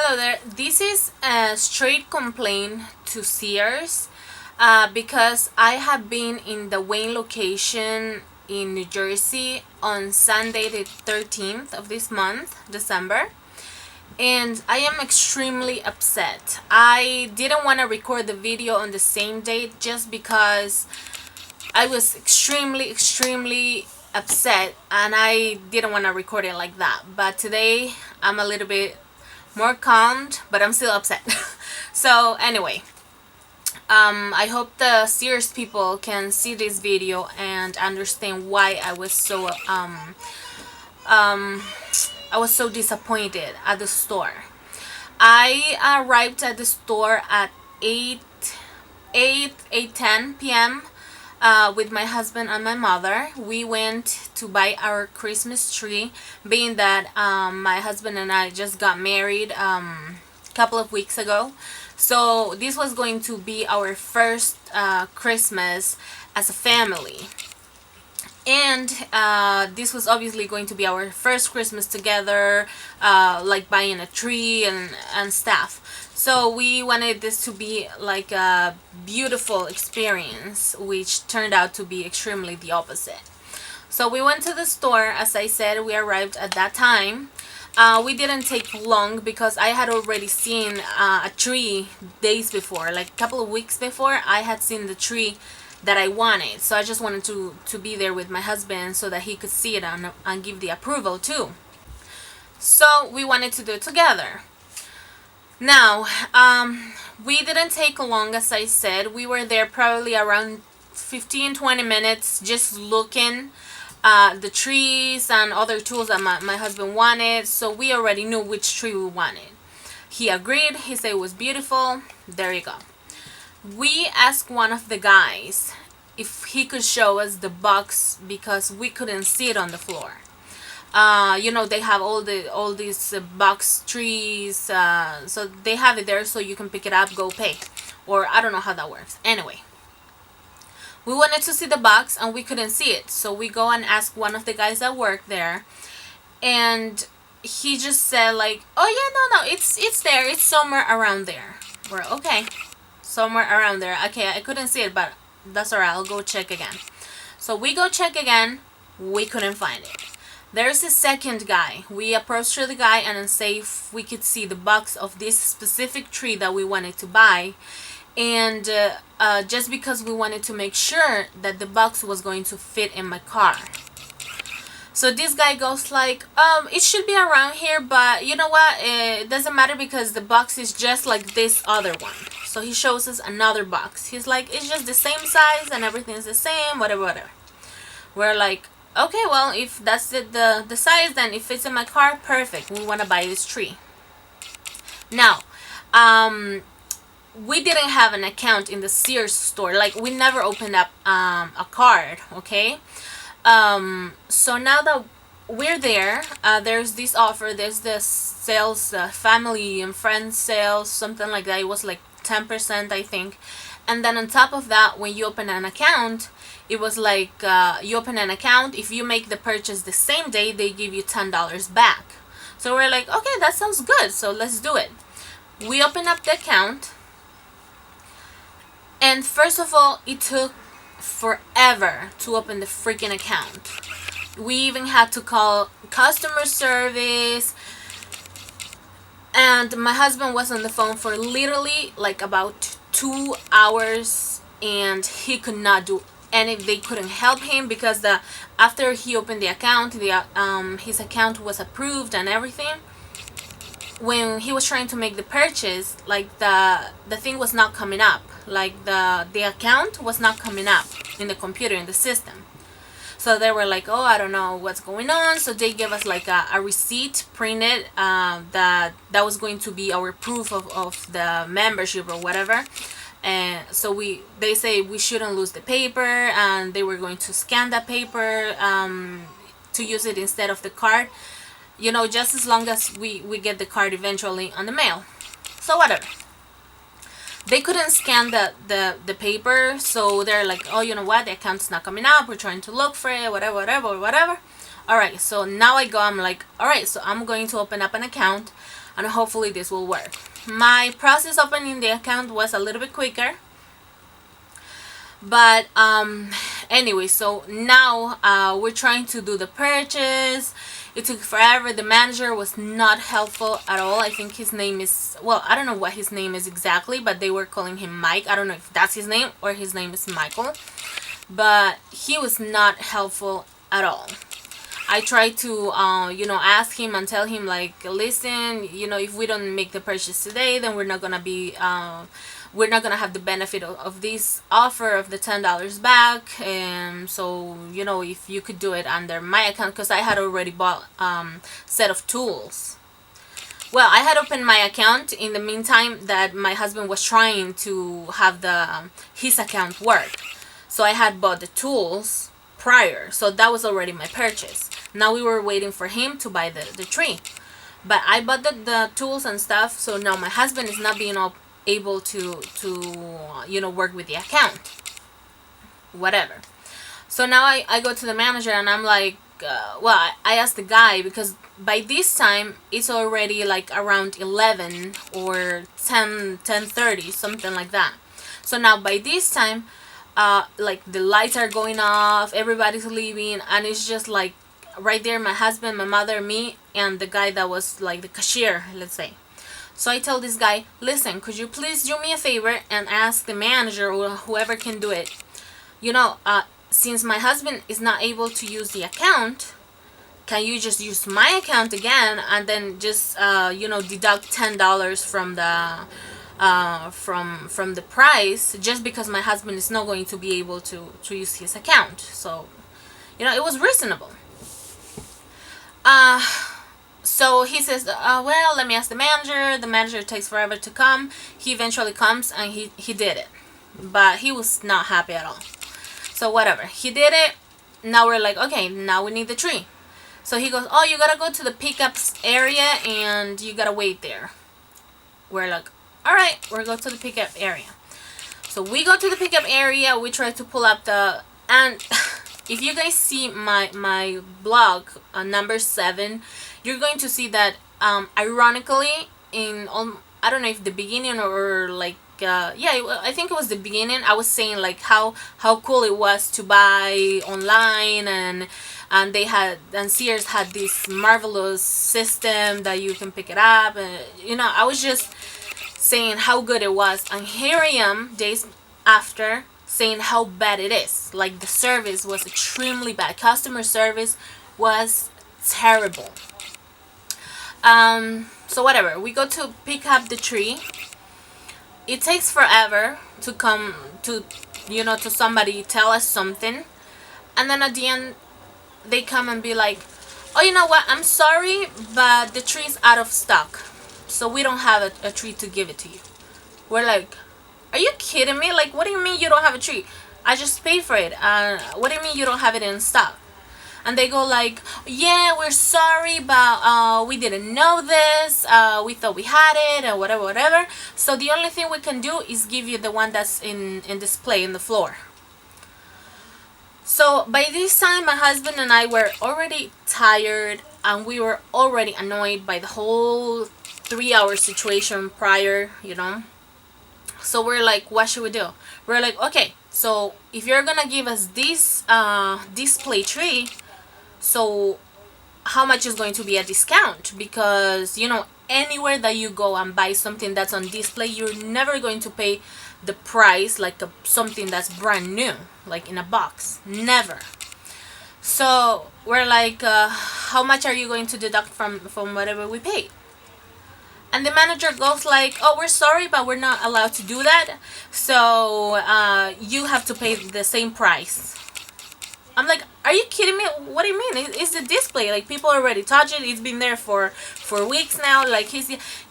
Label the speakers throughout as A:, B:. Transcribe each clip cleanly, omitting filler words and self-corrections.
A: Hello there. This is a straight complaint to Sears because I have been in the Wayne location in New Jersey on Sunday the 13th of this month, December, and I am extremely upset. I didn't want to record the video on the same date just because I was extremely upset and I didn't want to record it like that. But today I'm a little bit more calmed, but I'm still upset. So anyway, I hope the Sears people can see this video and understand why I was so disappointed at the store. I arrived at the store at 8:10 p.m. With my husband and my mother. We went to buy our Christmas tree, being that my husband and I just got married a couple of weeks ago. So this was going to be our first Christmas as a family. And this was obviously going to be our first Christmas together, like buying a tree and stuff. So we wanted this to be like a beautiful experience, which turned out to be extremely the opposite. So we went to the store. As I said, we arrived at that time. We didn't take long because I had already seen a tree days before, like a couple of weeks before. I had seen the tree that I wanted, so I just wanted to be there with my husband so that he could see it and give the approval too. So we wanted to do it together. Now, we didn't take long. As I said, we were there probably around 15-20 minutes just looking the trees and other tools that my husband wanted, so we already knew which tree we wanted. He agreed. He said it was beautiful. There you go. We asked one of the guys if he could show us the box because we couldn't see it on the floor. They have all these box trees, so they have it there so you can pick it up, go pay, or I don't know how that works. Anyway, we wanted to see the box and we couldn't see it, so we go and ask one of the guys that work there, and he just said like, "Oh yeah, no, it's there. It's somewhere around there." We're okay, somewhere around there. Okay, I couldn't see it, but that's alright. I'll go check again. So we go check again. We couldn't find it. There's a second guy. We approached the guy and say if we could see the box of this specific tree that we wanted to buy, and just because we wanted to make sure that the box was going to fit in my car. So this guy goes like, it should be around here, but you know what, it doesn't matter because the box is just like this other one. So he shows us another box. He's like, it's just the same size and everything's the same, whatever. We're like, okay, well, if that's the size, then if it's in my car, perfect. We want to buy this tree. Now, we didn't have an account in the Sears store. Like, we never opened up a card, okay? So now that we're there, there's this offer. There's this sales, family and friends sales, something like that. It was like 10%, I think. And then on top of that, when you open an account, it was like you open an account. If you make the purchase the same day, they give you $10 back. So we're like, okay, that sounds good. So let's do it. We open up the account. And first of all, it took forever to open the freaking account. We even had to call customer service. And my husband was on the phone for literally like about 2 hours. And he could not do and they couldn't help him because after he opened the account, his account was approved and everything. When he was trying to make the purchase, like the thing was not coming up, like the account was not coming up in the computer, in the system. So they were like, oh, I don't know what's going on. So they gave us like a receipt printed that was going to be our proof of the membership or whatever. And so they say we shouldn't lose the paper, and they were going to scan that paper to use it instead of the card, just as long as we get the card eventually on the mail. So whatever. They couldn't scan the paper, so they're like, oh, you know what, the account's not coming up, we're trying to look for it, whatever. Alright, so now I'm like, alright, so I'm going to open up an account. and hopefully this will work. My process opening the account was a little bit quicker, but anyway, so now we're trying to do the purchase. It took forever. The manager was not helpful at all. I think his name is, well, I don't know what his name is exactly, but they were calling him Mike. I don't know if that's his name or his name is Michael, but he was not helpful at all. I tried to ask him and tell him, like, listen, if we don't make the purchase today, then we're not gonna have the benefit of this offer of the $10 back. And so, if you could do it under my account, because I had already bought set of tools. Well, I had opened my account in the meantime that my husband was trying to have his account work. So I had bought the tools prior, so that was already my purchase. Now we were waiting for him to buy the tree, but I bought the tools and stuff, so now my husband is not being able to work with the account, whatever. So now I go to the manager and I'm like, I asked the guy, because by this time it's already like around 11 or 10:30, something like that. So now by this time, like the lights are going off, everybody's leaving, and it's just like right there, my husband, my mother, me, and the guy that was like the cashier, let's say. So I tell this guy, listen, could you please do me a favor and ask the manager or whoever can do it, since my husband is not able to use the account, can you just use my account again and then just deduct $10 from the from the price, just because my husband is not going to be able to use his account. So it was reasonable. So he says, well, let me ask the manager. The manager takes forever to come. He eventually comes and he did it, but he was not happy at all. So whatever, he did it. Now we're like, okay, now we need the tree. So he goes, oh, you gotta go to the pickups area and you gotta wait there. We're like, all right, we're going to the pickup area. So we go to the pickup area. We try to pull up and if you guys see my blog number 7, you're going to see that ironically I don't know if the beginning or like I think it was the beginning, I was saying like how cool it was to buy online, and Sears had this marvelous system that you can pick it up, and I was just saying how good it was, and here I am days after saying how bad it is. Like, the service was extremely bad. Customer service was terrible. So whatever, we go to pick up the tree. It takes forever to come to somebody tell us something, and then at the end they come and be like, oh, you know what, I'm sorry, but the tree's out of stock, so we don't have a tree to give it to you. We're like, are you kidding me? Like, what do you mean you don't have a tree? I just paid for it. What do you mean you don't have it in stock? And they go like, yeah, we're sorry, but we didn't know this. We thought we had it, or whatever. So the only thing we can do is give you the one that's in display in the floor. So by this time, my husband and I were already tired, and we were already annoyed by the whole 3-hour situation prior, So we're like, what should we do? We're like, okay, so if you're gonna give us this display tree, so how much is going to be a discount? Because anywhere that you go and buy something that's on display, you're never going to pay the price like something that's brand new, like in a box. Never. So we're like, how much are you going to deduct from whatever we paid? And the manager goes like, oh, we're sorry, but we're not allowed to do that, so you have to pay the same price. I'm like, are you kidding me? What do you mean? It's the display. Like, people already touch it. It's been there for weeks now. Like,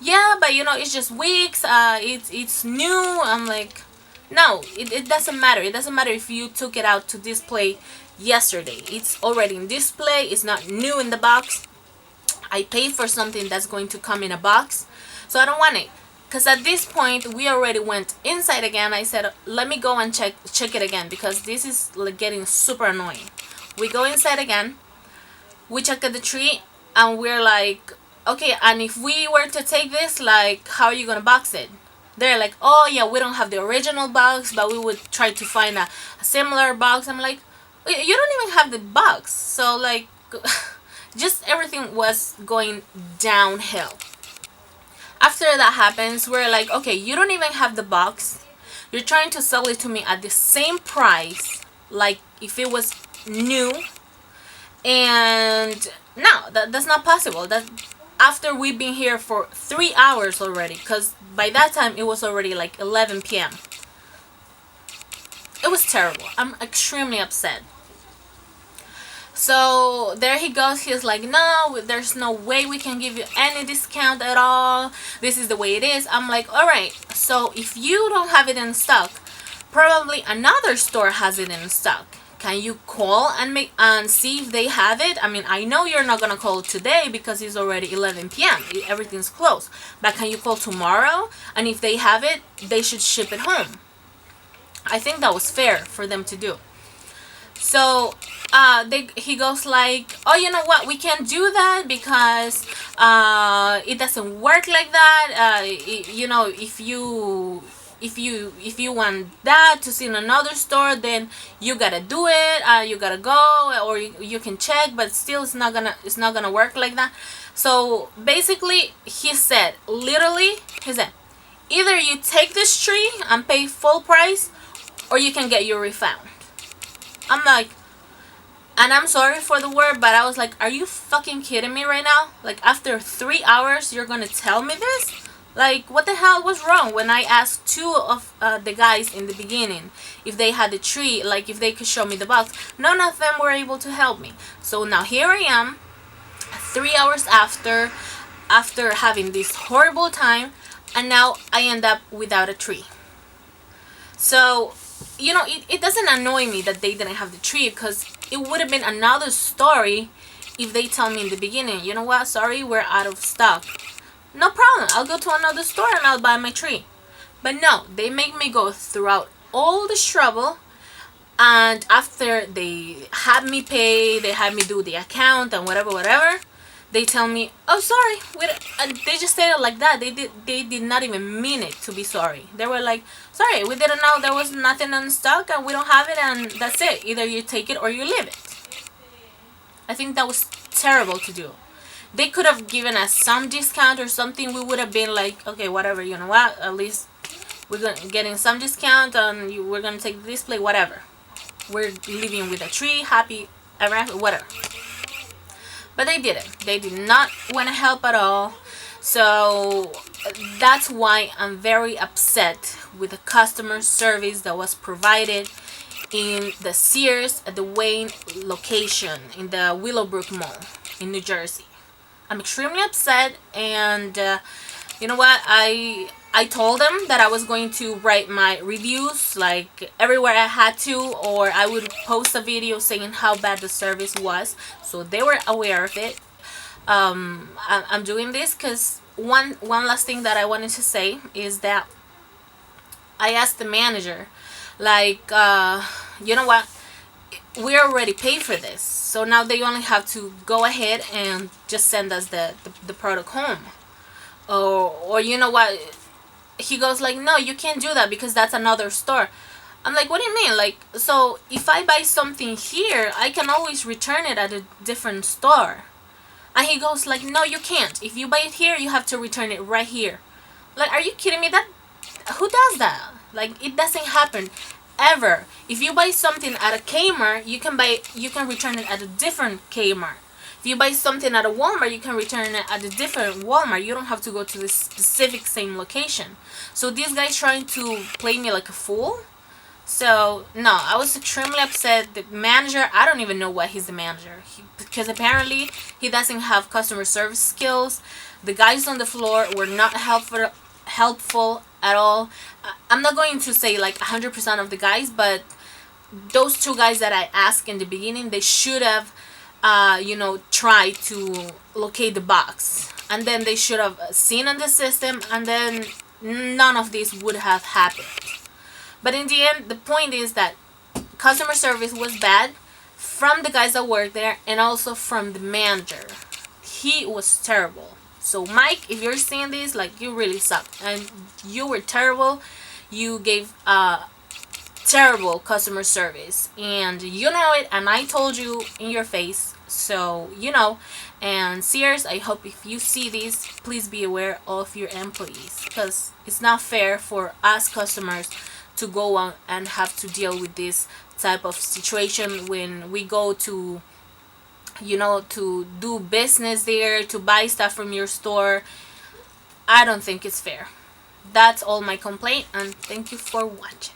A: yeah, but it's just weeks. It's new. I'm like, no, it doesn't matter. It doesn't matter if you took it out to display yesterday. It's already in display. It's not new in the box. I paid for something that's going to come in a box, so I don't want it. Because at this point, we already went inside again. I said, let me go and check it again, because this is like getting super annoying. We go inside again. We check at the tree, and we're like, okay, and if we were to take this, like, how are you gonna box it? They're like, oh yeah, we don't have the original box, but we would try to find a similar box. I'm like, you don't even have the box. So like, just everything was going downhill. After that happens, we're like, okay, you don't even have the box. You're trying to sell it to me at the same price, like if it was new. And no, that's not possible. That after we've been here for 3 hours already, because by that time it was already like 11 p.m. It was terrible. I'm extremely upset. So there he goes. He's like, no, there's no way we can give you any discount at all. This is the way it is. I'm like, all right. So if you don't have it in stock, probably another store has it in stock. Can you call and make and see if they have it? I mean, I know you're not gonna call today because it's already 11 p.m. Everything's closed. But can you call tomorrow? And if they have it, they should ship it home. I think that was fair for them to do. So he goes like, oh, you know what, we can't do that because it doesn't work like that. You know, if you want that to see in another store, then you gotta do it. You gotta go, or you can check, but still it's not gonna work like that. So basically, he said, either you take this tree and pay full price, or you can get your refund. I'm like, and I'm sorry for the word, but I was like, are you fucking kidding me right now? Like, after 3 hours, you're gonna tell me this? Like, what the hell was wrong when I asked two of the guys in the beginning if they had the tree, like if they could show me the box? None of them were able to help me. So now here I am, 3 hours after having this horrible time, and now I end up without a tree. So, you know, it doesn't annoy me that they didn't have the tree, because it would have been another story if they tell me in the beginning, you know what, sorry, we're out of stock. No problem, I'll go to another store and I'll buy my tree. But no, they make me go throughout all this trouble, and after they had me pay, they had me do the account and whatever, they tell me, oh, sorry, they just said it like that. They did not even mean it to be sorry. They were like, sorry, we didn't know there was nothing in stock and we don't have it, and that's it. Either you take it or you leave it. I think that was terrible to do. They could have given us some discount or something. We would have been like, okay, whatever, you know what, at least we're getting some discount, and we're gonna take the display, whatever. We're leaving with a tree, happy ever after, whatever. But they didn't. They did not want to help at all. So that's why I'm very upset with the customer service that was provided in the Sears at the Wayne location in the Willowbrook Mall in New Jersey. I'm extremely upset, and you know what? I told them that I was going to write my reviews like everywhere I had to, or I would post a video saying how bad the service was, so they were aware of it. I'm doing this because one last thing that I wanted to say is that I asked the manager, like, you know what? We already paid for this, so now they only have to go ahead and just send us the product home. Or you know what? He goes like, no, you can't do that because that's another store. I'm like, what do you mean? Like, so if I buy something here, I can always return it at a different store. And he goes like, no, you can't. If you buy it here, you have to return it right here. Like, are you kidding me? Who does that? Like, it doesn't happen ever. If you buy something at a Kmart, you can return it at a different Kmart. If you buy something at a Walmart, you can return it at a different Walmart. You don't have to go to the specific same location. So this guy's trying to play me like a fool. So no, I was extremely upset. The manager, I don't even know why he's the manager, because apparently he doesn't have customer service skills. The guys on the floor were not helpful at all. I'm not going to say like 100% of the guys, but those two guys that I asked in the beginning, they should have try to locate the box, and then they should have seen on the system, and then none of this would have happened. But in the end, the point is that customer service was bad from the guys that work there, and also from the manager. He was terrible. So Mike, if you're seeing this, like, you really suck and you were terrible. You gave terrible customer service, and you know it, and I told you in your face, so you know. And Sears, I hope if you see this, please be aware of your employees, because it's not fair for us customers to go on and have to deal with this type of situation when we go to, to do business there, to buy stuff from your store. I don't think it's fair. That's all my complaint, and thank you for watching.